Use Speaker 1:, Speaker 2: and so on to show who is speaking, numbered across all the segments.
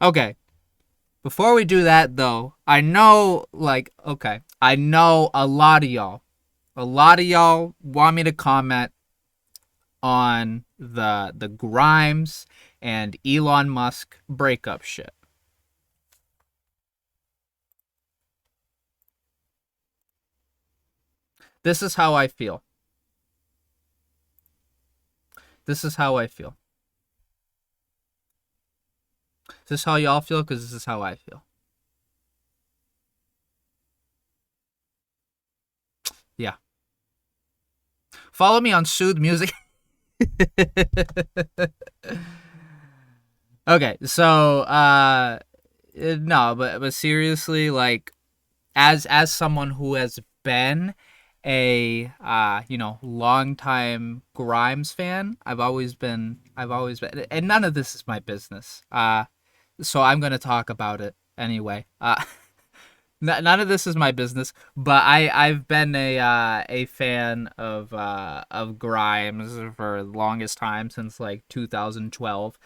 Speaker 1: Okay, before we do that though, I know I know a lot of y'all want me to comment on the Grimes and Elon Musk breakup shit. This is how I feel. This is how I feel. Is this how y'all feel? Because this is how I feel. Yeah. Follow me on Soothe Music. Okay, so no, but seriously, like as someone who has been a long time Grimes fan, I've always been, and none of this is my business. So I'm gonna talk about it anyway. None of this is my business, but I've been a fan of Grimes for the longest time, since like 2012,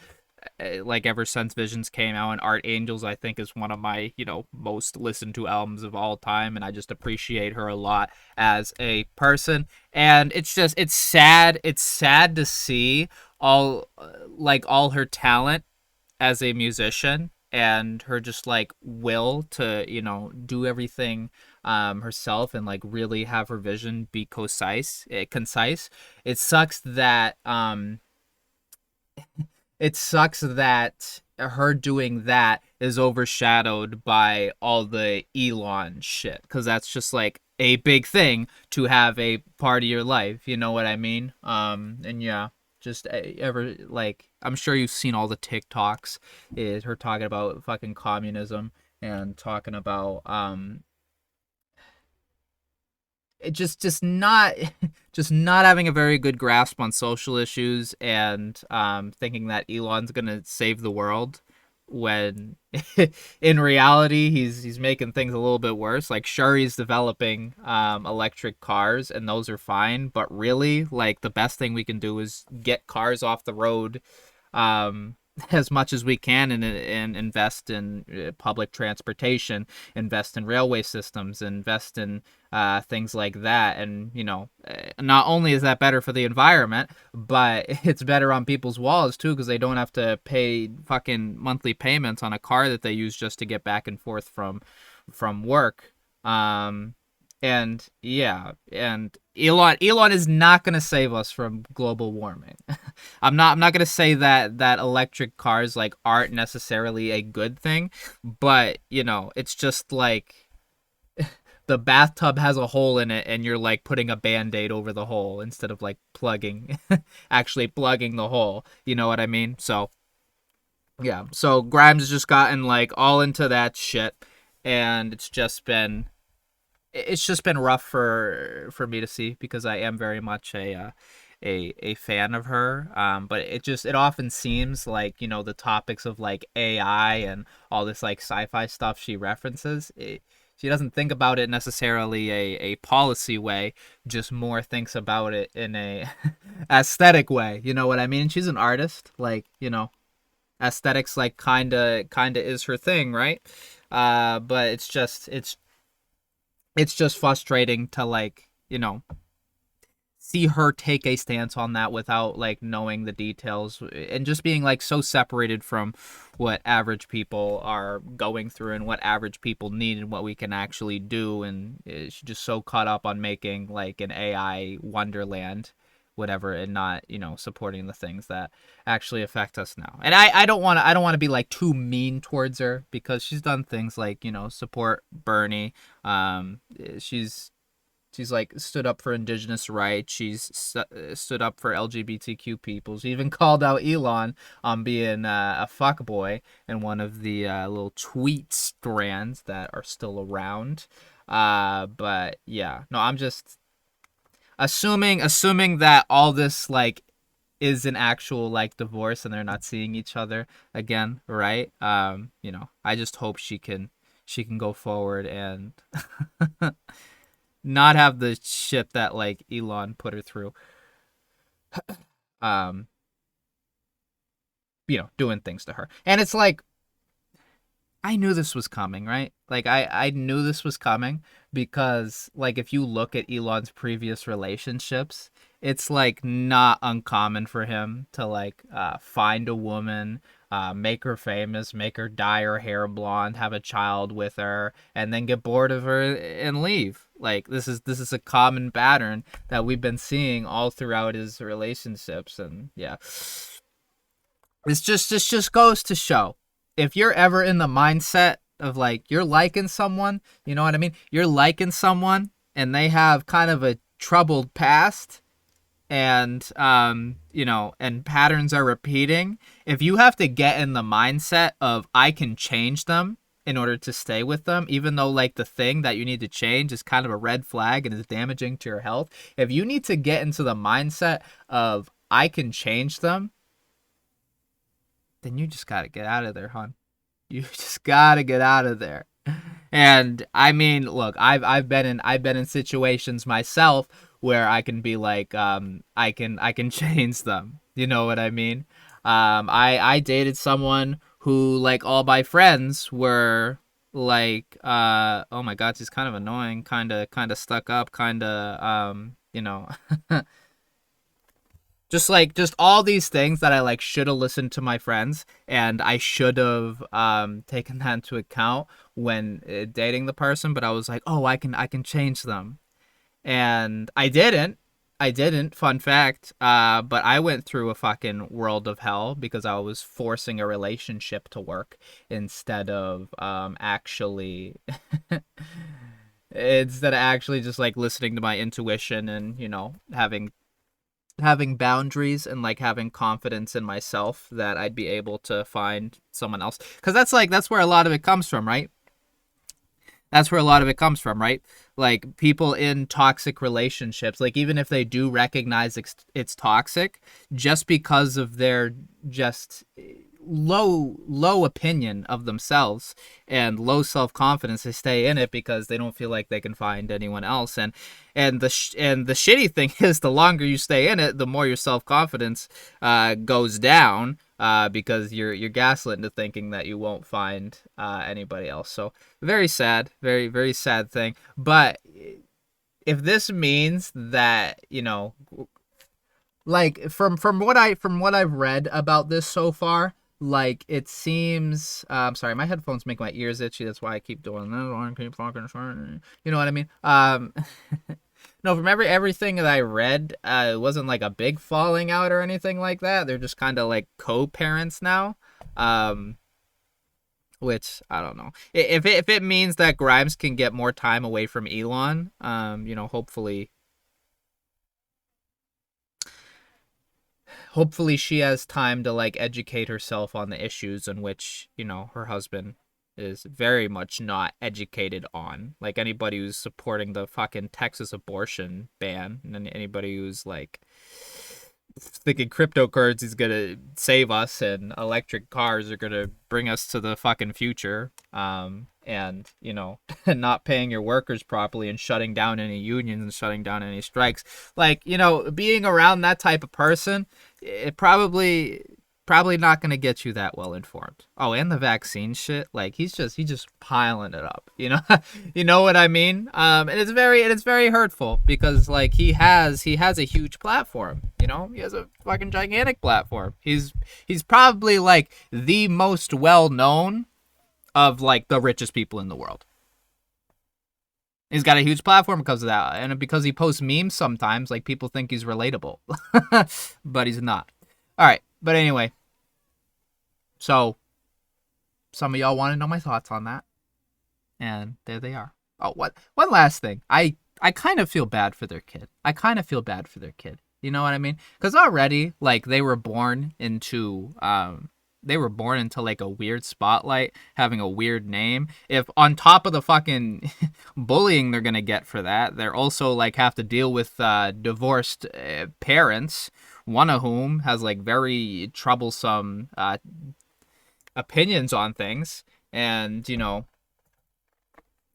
Speaker 1: like ever since Visions came out. And Art Angels, I think, is one of my most listened to albums of all time, and I just appreciate her a lot as a person. And it's sad to see all her talent as a musician, and her just like will to do everything herself, and like really have her vision be concise. It sucks that her doing that is overshadowed by all the Elon shit, because that's just like a big thing to have a part of your life. You know what I mean? And yeah, just ever like I'm sure you've seen all the TikToks. Is her talking about fucking communism, and talking about it just not just not having a very good grasp on social issues, and thinking that Elon's gonna save the world, when in reality he's making things a little bit worse. Like, sure, he's developing electric cars, and those are fine, but really, like, the best thing we can do is get cars off the road um, as much as we can, and invest in public transportation, invest in railway systems, invest in things like that. And, not only is that better for the environment, but it's better on people's wallets too, because they don't have to pay fucking monthly payments on a car that they use just to get back and forth from work. Um, and yeah, and Elon is not going to save us from global warming. I'm not going to say that electric cars like aren't necessarily a good thing, but it's just like the bathtub has a hole in it, and you're like putting a band-aid over the hole instead of like plugging actually plugging the hole. You know what I mean? So yeah, so Grimes has just gotten like all into that shit, and it's just been rough for me to see, because I am very much a fan of her. But it often seems like the topics of like AI and all this like sci-fi stuff she references. She doesn't think about it necessarily a policy way, just more thinks about it in a aesthetic way. You know what I mean? She's an artist, like aesthetics like kinda is her thing, right? But it's just frustrating to like see her take a stance on that without like knowing the details, and just being like so separated from what average people are going through, and what average people need, and what we can actually do. And she's just so caught up on making like an AI wonderland, whatever, and not supporting the things that actually affect us now. And I don't want to be like too mean towards her, because she's done things like support Bernie. She's like stood up for indigenous rights. She's stood up for LGBTQ people. She even called out Elon on being a fuckboy in one of the little tweet strands that are still around. But yeah, no, I'm just assuming that all this like is an actual like divorce, and they're not seeing each other again, right? I just hope she can go forward and not have the shit that like Elon put her through. Um, doing things to her. And it's like I knew this was coming, right? Like I knew this was coming because like if you look at Elon's previous relationships, it's like not uncommon for him to like find a woman, make her famous, make her dye her hair blonde, have a child with her, and then get bored of her and leave. Like this is a common pattern that we've been seeing all throughout his relationships, and yeah, this just goes to show, if you're ever in the mindset of like you're liking someone, you know what I mean? You're liking someone and they have kind of a troubled past, and and patterns are repeating. If you have to get in the mindset of I can change them in order to stay with them, even though like the thing that you need to change is kind of a red flag and is damaging to your health, if you need to get into the mindset of I can change them, then you just gotta get out of there, hon. You just gotta get out of there. And I mean, look, I've been in situations myself where I can be like, I can change them. You know what I mean? I dated someone who like all my friends were like, oh my god, she's kind of annoying, kind of stuck up, kind of just all these things that I like should have listened to my friends, and I should have taken that into account when dating the person. But I was like, oh, I can change them, and I didn't. Fun fact. But I went through a fucking world of hell because I was forcing a relationship to work instead of actually just like listening to my intuition and having boundaries and like having confidence in myself that I'd be able to find someone else. Because that's where a lot of it comes from, right? That's where a lot of it comes from, right? Like people in toxic relationships, like even if they do recognize it's toxic, just because of their just low opinion of themselves and low self-confidence, they stay in it because they don't feel like they can find anyone else. And the shitty thing is, the longer you stay in it, the more your self-confidence goes down, because you're gaslit into thinking that you won't find anybody else. So very sad, very very sad thing. But if this means that like from what I've read about this so far, like it seems. Sorry, my headphones make my ears itchy. That's why I keep doing that. I keep fucking. You know what I mean? No, from everything that I read, it wasn't like a big falling out or anything like that. They're just kind of like co-parents now. Um, which I don't know. If it means that Grimes can get more time away from Elon, hopefully she has time to like educate herself on the issues in which her husband is very much not educated on. Like anybody who's supporting the fucking Texas abortion ban, and anybody who's like thinking cryptocurrency is gonna save us and electric cars are gonna bring us to the fucking future, and not paying your workers properly and shutting down any unions and shutting down any strikes, like being around that type of person, it probably not going to get you that well informed. Oh, and the vaccine shit, like he's just piling it up, you know what I mean? And it's very hurtful because like he has a huge platform, he has a fucking gigantic platform. He's probably like the most well known of like the richest people in the world. He's got a huge platform because of that, and because he posts memes sometimes, like people think he's relatable, but he's not. All right, but anyway, so some of y'all want to know my thoughts on that, and there they are. Oh, what one last thing. I kind of feel bad for their kid. I kind of feel bad for their kid. You know what I mean? Because already, like, they were born into like a weird spotlight, having a weird name. If on top of the fucking bullying they're gonna get for that, they're also like have to deal with divorced parents, one of whom has like very troublesome opinions on things, and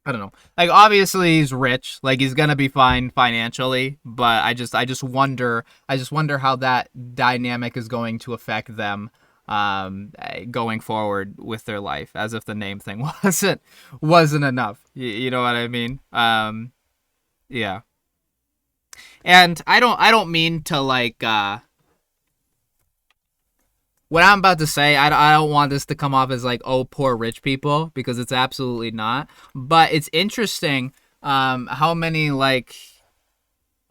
Speaker 1: I don't know. Like obviously he's rich, like he's gonna be fine financially, but I just wonder how that dynamic is going to affect them going forward with their life, as if the name thing wasn't enough. You know what I mean? Yeah. And I don't mean to like what I'm about to say. I don't want this to come off as like, oh, poor rich people, because it's absolutely not. But it's interesting how many like,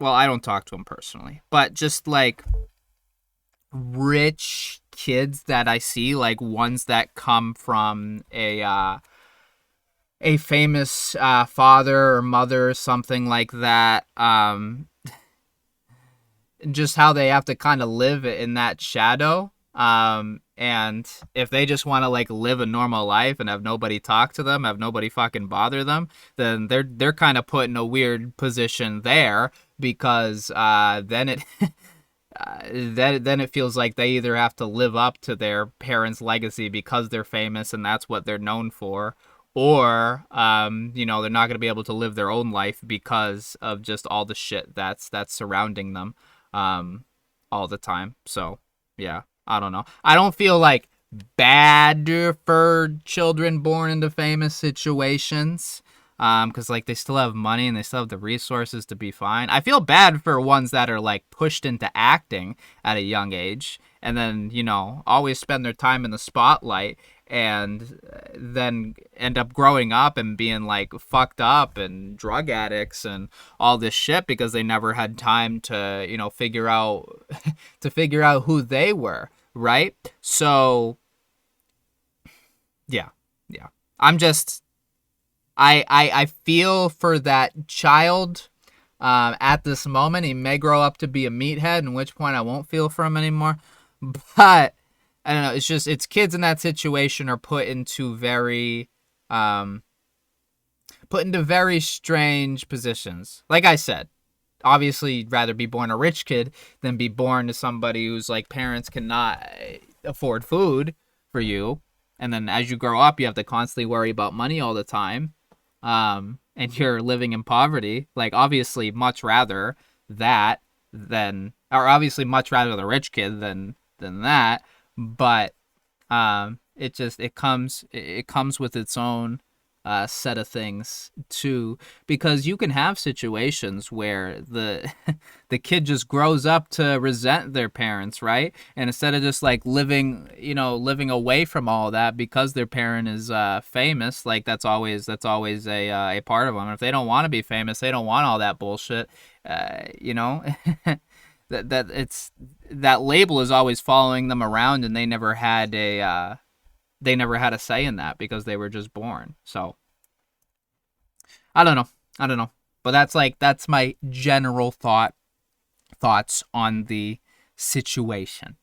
Speaker 1: well, I don't talk to them personally, but just like rich kids that I see, like ones that come from a famous father or mother or something like that. Just how they have to kind of live in that shadow. And if they just want to like live a normal life and have nobody talk to them, have nobody fucking bother them, then they're kind of put in a weird position there, because then it then it feels like they either have to live up to their parents' legacy because they're famous and that's what they're known for, or they're not going to be able to live their own life because of just all the shit that's surrounding them um, all the time. So yeah, I don't know. I don't feel like bad for children born into famous situations, because like they still have money and they still have the resources to be fine. I feel bad for ones that are like pushed into acting at a young age and then always spend their time in the spotlight, and then end up growing up and being like fucked up and drug addicts and all this shit because they never had time to figure out to figure out who they were, right? So yeah, yeah. I'm just I feel for that child at this moment. He may grow up to be a meathead, in which point I won't feel for him anymore. But I don't know. It's kids in that situation are um, put into very strange positions. Like I said, obviously, you'd rather be born a rich kid than be born to somebody whose like parents cannot afford food for you, and then as you grow up, you have to constantly worry about money all the time, and you're living in poverty. Like obviously, much rather that or obviously much rather the rich kid than that. But it comes with its own set of things too, because you can have situations where the the kid just grows up to resent their parents, right? And instead of just like living away from all that because their parent is famous, like that's always a part of them. If they don't want to be famous, they don't want all that bullshit, you know. That label is always following them around, and they never had a say in that because they were just born. So I don't know. I don't know. But that's my general thoughts on the situation.